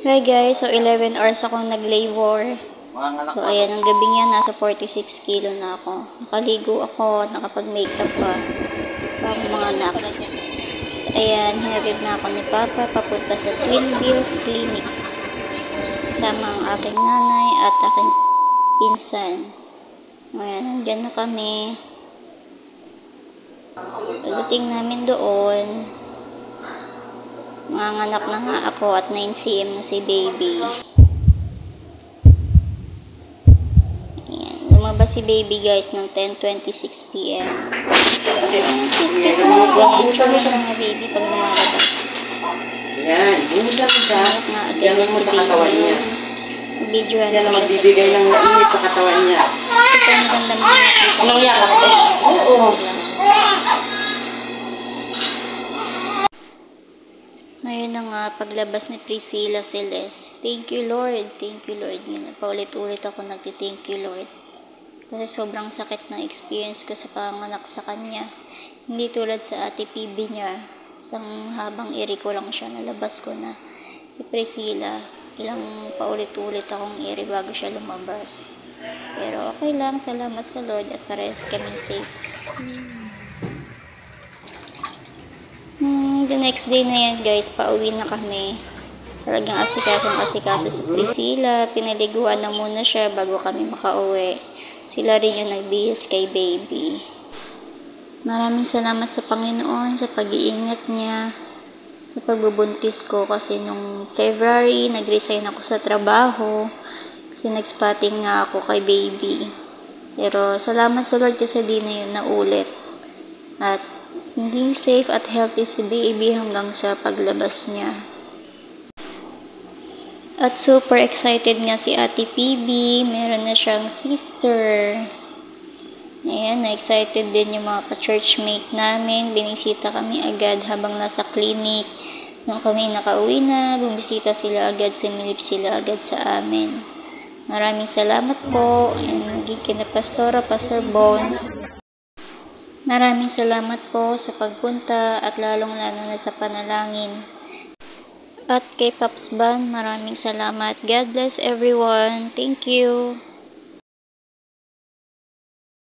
Hi guys, so 11 hours akong nag-labor. So ayan, ang gabi niya, nasa 46 kilo na ako. Nakaligo ako, nakapag-makeup pa. Para mga anak. So ayan, hinatid na ako ni Papa papunta sa Twinville Clinic. Kasama ang aking nanay at aking pinsan. Ayan, nandyan na kami. Pagdating namin doon, nanganak na nga ako at 9 cm na si baby. Ayan, lumabas si baby guys ng 10:26 PM. Ayan, kit-kit mo. Ganyan sa mga baby pag lumalabas. Ayan, bumusan mo siya. Ganyan si baby. Videohan ko siya sa magbibigay ng init sa katawan niya. ito ang maganda mga nakita. Anong yakap ko? Oo. Ngayon na nga, paglabas ni Priscilla Celeste. Thank you Lord, thank you Lord. Yun, paulit-ulit ako nagti-thank you Lord. Kasi sobrang sakit ng experience ko sa panganak sa kanya. Hindi tulad sa ate PB niya. Isang habang iri ko lang siya, nalabas ko na. Si Priscilla, ilang paulit-ulit akong iri bago siya lumabas. Pero okay lang, salamat sa Lord at parehas kami safe. The next day na yan guys, pauwi na kami. Talagang asikaso si Priscilla. Pinaliguan na muna siya bago kami makauwi. Sila rin yung nagbihis kay baby. Maraming salamat sa Panginoon sa pag-iingat niya sa pagbubuntis ko. Kasi nung February, nag-resign ako sa trabaho. Kasi nag-spotting nga ako kay baby. Pero salamat sa Lord kasi di na yun naulit. At hindi safe at healthy si baby hanggang sa paglabas niya. At super excited nga si Ate PB. Meron na siyang sister. Ayan, na-excited din yung mga ka-churchmate namin. Binisita kami agad habang nasa clinic. Nung kami nakauwi na, bumisita sila agad, sumilip sila agad sa amin. Maraming salamat po. And kina Pastora, Pastor Bones. Maraming salamat po sa pagpunta at lalong-lalo na sa panalangin. At kay Pops Ban, maraming salamat. God bless everyone. Thank you.